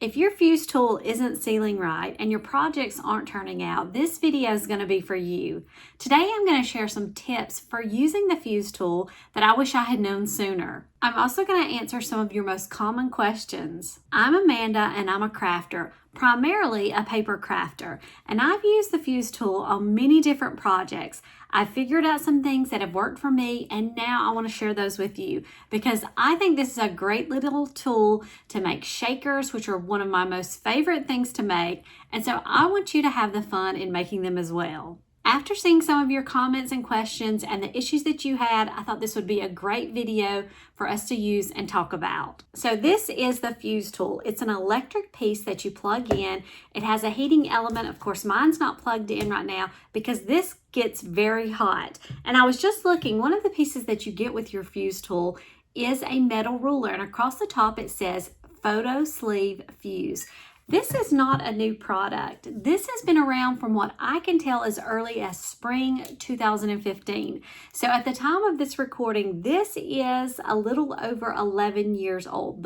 If your fuse tool isn't sealing right and your projects aren't turning out, this video is going to be for you. Today I'm going to share some tips for using the fuse tool that I wish I had known sooner. I'm also going to answer some of your most common questions. I'm Amanda and I'm a crafter, primarily a paper crafter, and I've used the fuse tool on many different projects. I've figured out some things that have worked for me, and now I want to share those with you because I think this is a great little tool to make shakers, which are one of my most favorite things to make, and so I want you to have the fun in making them as well. After seeing some of your comments and questions and the issues that you had, I thought this would be a great video for us to use and talk about. So this is the fuse tool. It's an electric piece that you plug in. It has a heating element. Of course, mine's not plugged in right now because this gets very hot. And I was just looking, one of the pieces that you get with your fuse tool is a metal ruler, and across the top it says photo sleeve fuse. This is not a new product. This has been around from what I can tell as early as spring 2015. So at the time of this recording, this is a little over 11 years old.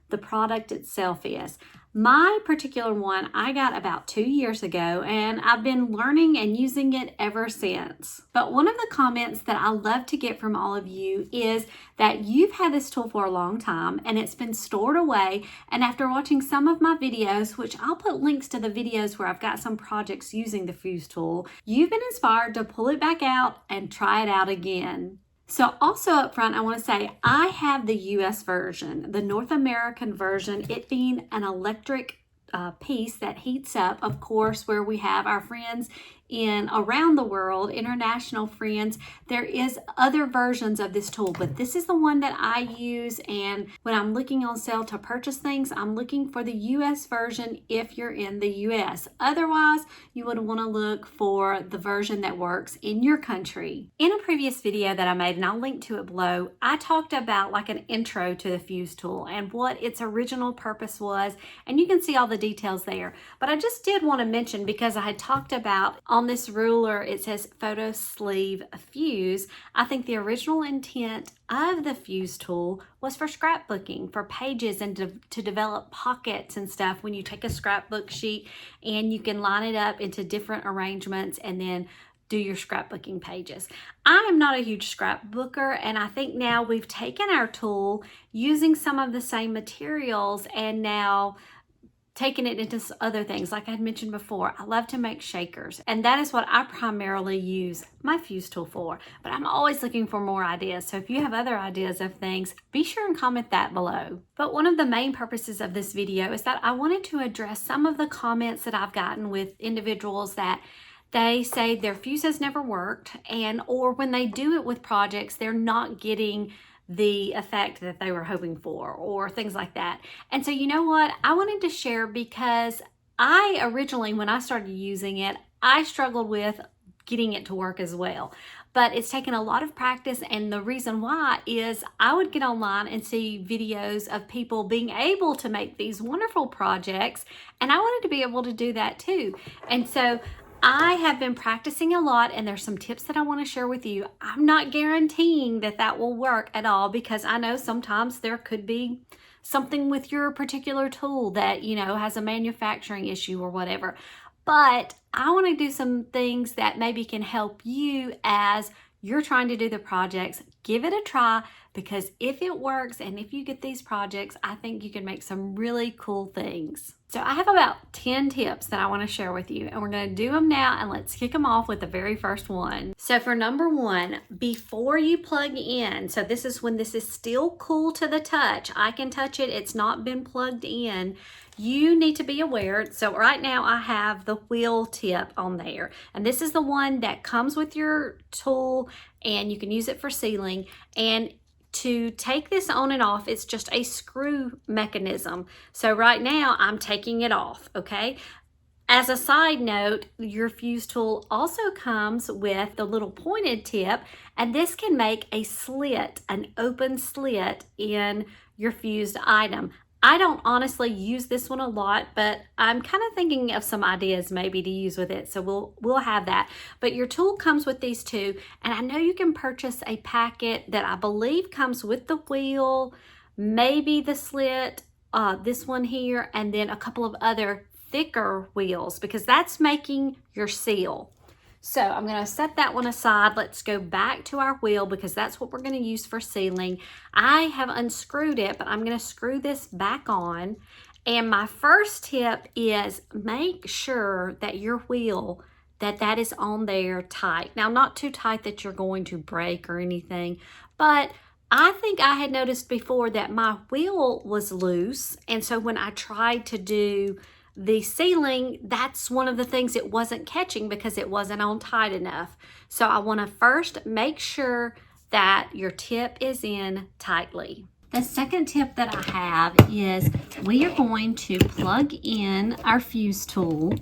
The product itself is. My particular one I got about 2 years ago, and I've been learning and using it ever since. But one of the comments that I love to get from all of you is that you've had this tool for a long time and it's been stored away, and after watching some of my videos, which I'll put links to the videos where I've got some projects using the fuse tool, you've been inspired to pull it back out and try it out again. So also up front, I want to say I have the US version, the North American version, it being an electric piece that heats up, of course, where we have our friends in around the world, international friends. There is other versions of this tool, but this is the one that I use, and when I'm looking on sale to purchase things, I'm looking for the US version if you're in the US. Otherwise, you would want to look for the version that works in your country. In a previous video that I made, and I'll link to it below, I talked about like an intro to the fuse tool and what its original purpose was, and you can see all the details there. But I just did want to mention, because I had talked about on this ruler, it says photo sleeve fuse. I think the original intent of the fuse tool was for scrapbooking, for pages, and to develop pockets and stuff when you take a scrapbook sheet and you can line it up into different arrangements and then do your scrapbooking pages. I am not a huge scrapbooker, and I think now we've taken our tool using some of the same materials and now taking it into other things. Like I had mentioned before, I love to make shakers, and that is what I primarily use my fuse tool for, but I'm always looking for more ideas. So if you have other ideas of things, be sure and comment that below. But one of the main purposes of this video is that I wanted to address some of the comments that I've gotten with individuals that they say their fuse has never worked, and or when they do it with projects, they're not getting the effect that they were hoping for, or things like that. And so you know what, I wanted to share, because I originally, when I started using it, I struggled with getting it to work as well. But it's taken a lot of practice, and the reason why is I would get online and see videos of people being able to make these wonderful projects, and I wanted to be able to do that too. And so I have been practicing a lot, and there's some tips that I want to share with you. I'm not guaranteeing that that will work at all, because I know sometimes there could be something with your particular tool that, you know, has a manufacturing issue or whatever. But I want to do some things that maybe can help you as you're trying to do the projects. Give it a try, because if it works and if you get these projects, I think you can make some really cool things. So I have about 10 tips that I want to share with you, and we're going to do them now, and let's kick them off with the very first one. So for number one, before you plug in, so this is when this is still cool to the touch, I can touch it, it's not been plugged in, you need to be aware. So right now I have the wheel tip on there, and this is the one that comes with your tool, and you can use it for sealing. And to take this on and off, it's just a screw mechanism. So right now I'm taking it off, okay? As a side note, your fuse tool also comes with the little pointed tip, and this can make a slit, an open slit in your fused item. I don't honestly use this one a lot, but I'm kind of thinking of some ideas maybe to use with it, so we'll have that. But your tool comes with these two, and I know you can purchase a packet that I believe comes with the wheel, maybe the slit, this one here, and then a couple of other thicker wheels, because that's making your seal. So I'm going to set that one aside. Let's go back to our wheel because that's what we're going to use for sealing. I have unscrewed it, but I'm going to screw this back on. And my first tip is make sure that your wheel, that is on there tight. Now, not too tight that you're going to break or anything, but I think I had noticed before that my wheel was loose. And so when I tried to do the sealing, that's one of the things it wasn't catching because it wasn't on tight enough. So I want to first make sure that your tip is in tightly. The second tip that I have is we are going to plug in our fuse tool,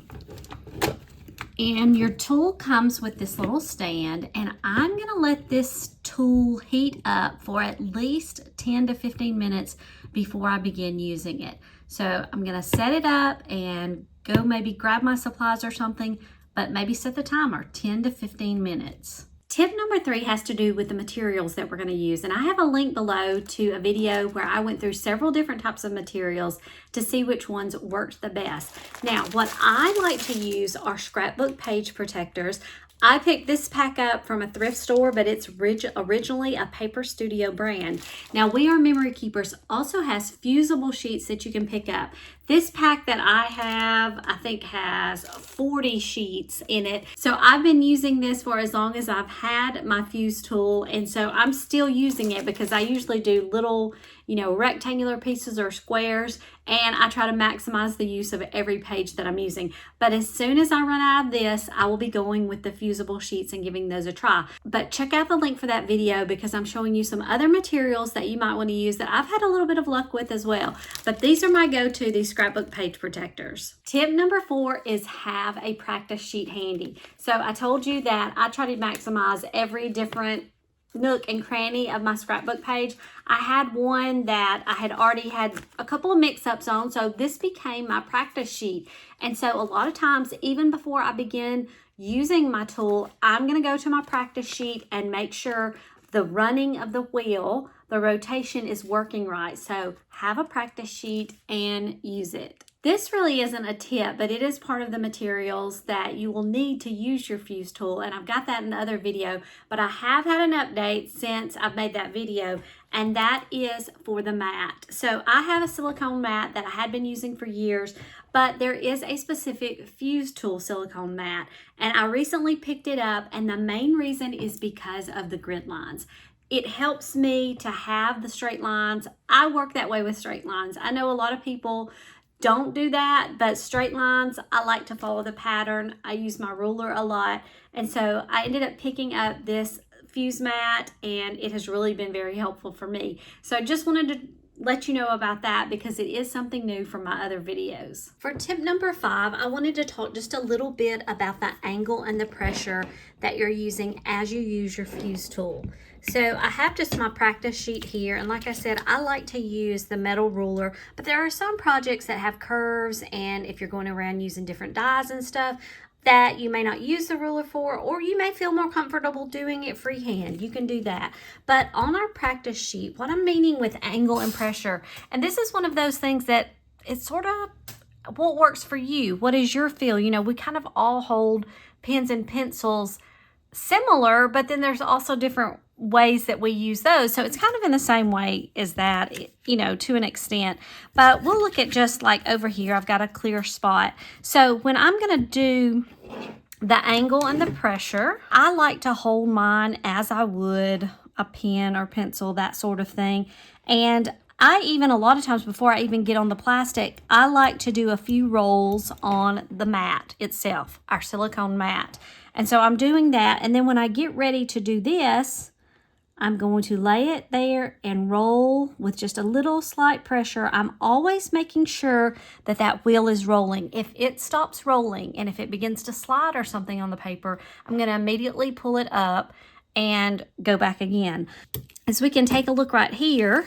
and your tool comes with this little stand, and I'm going to let this tool heat up for at least 10 to 15 minutes before I begin using it. So I'm going to set it up and go maybe grab my supplies or something, but maybe set the timer 10 to 15 minutes. Tip number 3 has to do with the materials that we're going to use, and I have a link below to a video where I went through several different types of materials to see which ones worked the best. Now, what I like to use are scrapbook page protectors. I picked this pack up from a thrift store, but it's originally a Paper Studio brand. Now, We Are Memory Keepers also has fusible sheets that you can pick up. This pack that I have, I think, has 40 sheets in it. So I've been using this for as long as I've had my fuse tool, and so I'm still using it because I usually do little, rectangular pieces or squares, and I try to maximize the use of every page that I'm using. But as soon as I run out of this, I will be going with the fusible sheets and giving those a try. But check out the link for that video because I'm showing you some other materials that you might want to use that I've had a little bit of luck with as well. But these are my go-to, these scrapbook page protectors. Tip number 4 is have a practice sheet handy. So I told you that I try to maximize every different nook and cranny of my scrapbook page. I had one that I had already had a couple of mix-ups on, so this became my practice sheet. And so a lot of times, even before I begin using my tool, I'm going to go to my practice sheet and make sure the running of the wheel, the rotation is working right. So have a practice sheet and use it. This really isn't a tip, but it is part of the materials that you will need to use your fuse tool, and I've got that in the other video, but I have had an update since I've made that video, and that is for the mat. So I have a silicone mat that I had been using for years, but there is a specific fuse tool silicone mat, and I recently picked it up, and the main reason is because of the grid lines. It helps me to have the straight lines. I work that way with straight lines. I know a lot of people don't do that, but straight lines, I like to follow the pattern. I use my ruler a lot, and so I ended up picking up this fuse mat, and it has really been very helpful for me. So I just wanted to let you know about that because it is something new from my other videos. For tip number 5, I wanted to talk just a little bit about the angle and the pressure that you're using as you use your fuse tool. So I have just my practice sheet here, and like I said, I like to use the metal ruler, but there are some projects that have curves, and if you're going around using different dies and stuff, that you may not use the ruler for, or you may feel more comfortable doing it freehand. You can do that. But on our practice sheet, what I'm meaning with angle and pressure, and this is one of those things that it's sort of what works for you. What is your feel? We kind of all hold pens and pencils similar, but then there's also different ways that we use those. So it's kind of in the same way as that, to an extent. But we'll look at just like over here, I've got a clear spot. So when I'm going to do the angle and the pressure, I like to hold mine as I would a pen or pencil, that sort of thing. And I even, a lot of times before I even get on the plastic, I like to do a few rolls on the mat itself, our silicone mat. And so I'm doing that. And then when I get ready to do this, I'm going to lay it there and roll with just a little slight pressure. I'm always making sure that that wheel is rolling. If it stops rolling and if it begins to slide or something on the paper, I'm going to immediately pull it up and go back again. As we can take a look right here,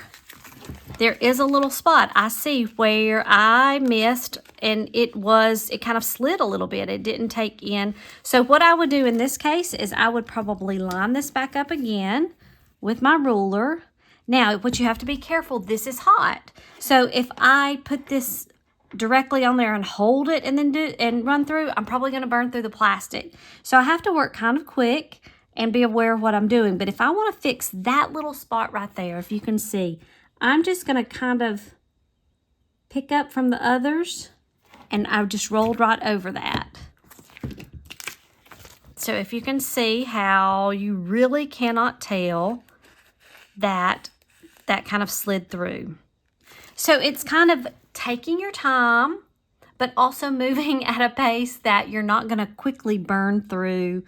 there is a little spot I see where I missed, and it kind of slid a little bit. It didn't take in. So what I would do in this case is I would probably line this back up again with my ruler. Now, what you have to be careful, this is hot. So if I put this directly on there and hold it and then run through, I'm probably going to burn through the plastic. So I have to work kind of quick and be aware of what I'm doing. But if I want to fix that little spot right there, if you can see, I'm just going to kind of pick up from the others, and I've just rolled right over that. So if you can see how you really cannot tell that kind of slid through. So it's kind of taking your time, but also moving at a pace that you're not going to quickly burn through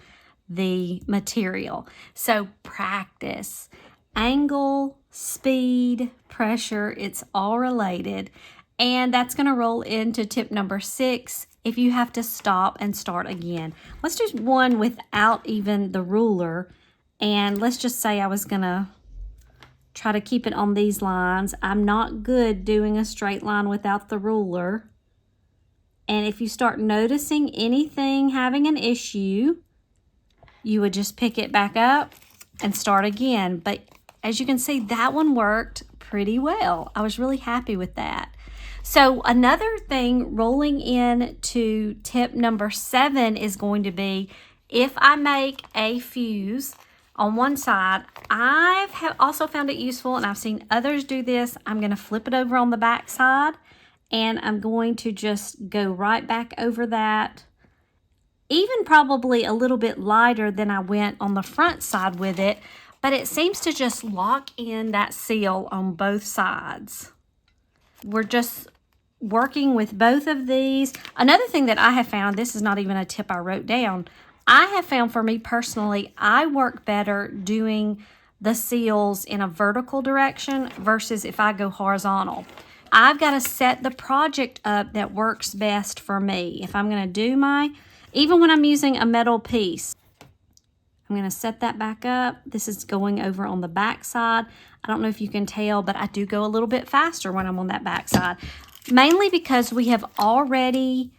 the material. So practice. Angle, speed, pressure, it's all related. And that's going to roll into tip number 6 if you have to stop and start again. Let's do one without even the ruler. And let's just say I was going to try to keep it on these lines. I'm not good doing a straight line without the ruler. And if you start noticing anything having an issue, you would just pick it back up and start again. But as you can see, that one worked pretty well. I was really happy with that. So another thing rolling into tip number 7 is going to be, if I make a fuse on one side, I have also found it useful, and I've seen others do this. I'm going to flip it over on the back side, and I'm going to just go right back over that, even probably a little bit lighter than I went on the front side with it, but it seems to just lock in that seal on both sides. We're just working with both of these. Another thing that I have found, this is not even a tip I wrote down, I have found for me personally, I work better doing the seals in a vertical direction versus if I go horizontal. I've got to set the project up that works best for me. If I'm going to do even when I'm using a metal piece, I'm going to set that back up. This is going over on the back side. I don't know if you can tell, but I do go a little bit faster when I'm on that back side. Mainly because we have already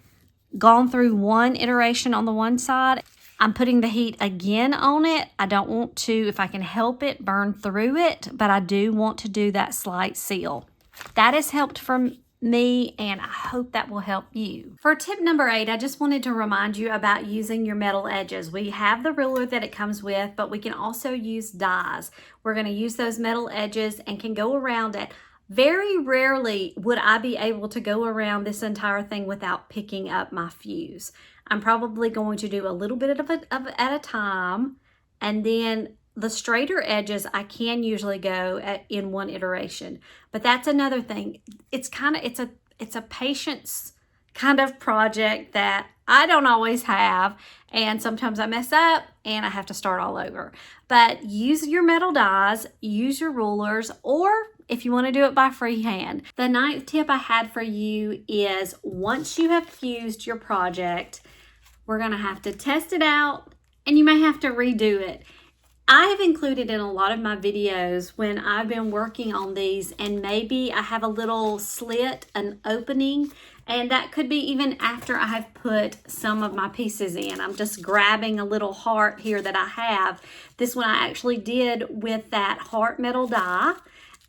gone through one iteration on the one side. I'm putting the heat again on it. I don't want to, if I can help it, burn through it, but I do want to do that slight seal. That has helped for me, and I hope that will help you. For tip number 8, I just wanted to remind you about using your metal edges. We have the ruler that it comes with, but we can also use dies. We're going to use those metal edges and can go around it. Very rarely would I be able to go around this entire thing without picking up my fuse. I'm probably going to do a little bit of it at a time, and then the straighter edges I can usually go in one iteration. But that's another thing. It's a patience kind of project that I don't always have, and sometimes I mess up and I have to start all over. But use your metal dies, use your rulers, or if you want to do it by freehand. The 9th tip I had for you is, once you have fused your project, we're going to have to test it out, and you may have to redo it. I have included in a lot of my videos when I've been working on these, and maybe I have a little slit, an opening, and that could be even after I have put some of my pieces in. I'm just grabbing a little heart here that I have. This one I actually did with that heart metal die,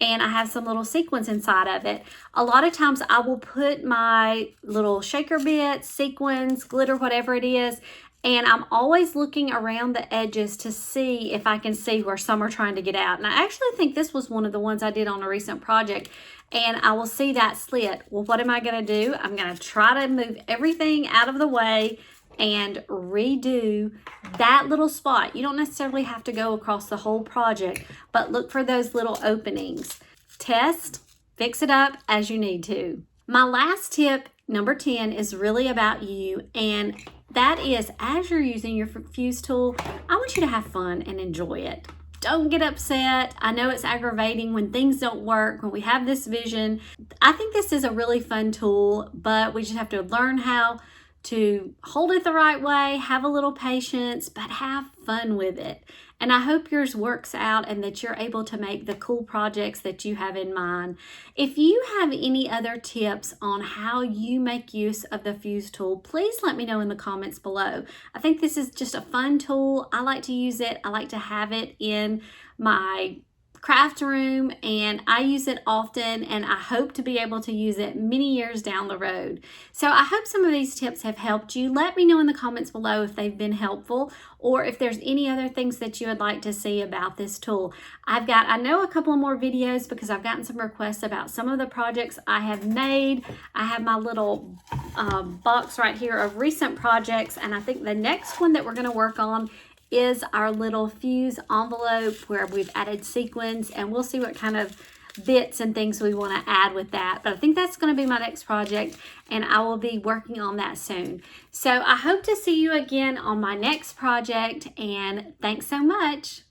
and I have some little sequins inside of it. A lot of times I will put my little shaker bits, sequins, glitter, whatever it is, and I'm always looking around the edges to see if I can see where some are trying to get out. And I actually think this was one of the ones I did on a recent project, and I will see that slit. Well, what am I going to do? I'm going to try to move everything out of the way and redo that little spot. You don't necessarily have to go across the whole project, but look for those little openings. Test, fix it up as you need to. My last tip, number 10, is really about you, and that is, as you're using your fuse tool, I want you to have fun and enjoy it. Don't get upset. I know it's aggravating when things don't work, when we have this vision. I think this is a really fun tool, but we just have to learn how to hold it the right way, have a little patience, but have fun with it. And I hope yours works out and that you're able to make the cool projects that you have in mind. If you have any other tips on how you make use of the fuse tool, please let me know in the comments below. I think this is just a fun tool. I like to use it. I like to have it in my craft room, and I use it often, and I hope to be able to use it many years down the road. So I hope some of these tips have helped you. Let me know in the comments below if they've been helpful, or if there's any other things that you would like to see about this tool. I know a couple of more videos because I've gotten some requests about some of the projects I have made. I have my little box right here of recent projects, and I think the next one that we're going to work on is our little fuse envelope where we've added sequins, and we'll see what kind of bits and things we want to add with that. But I think that's going to be my next project, and I will be working on that soon. So I hope to see you again on my next project, and thanks so much.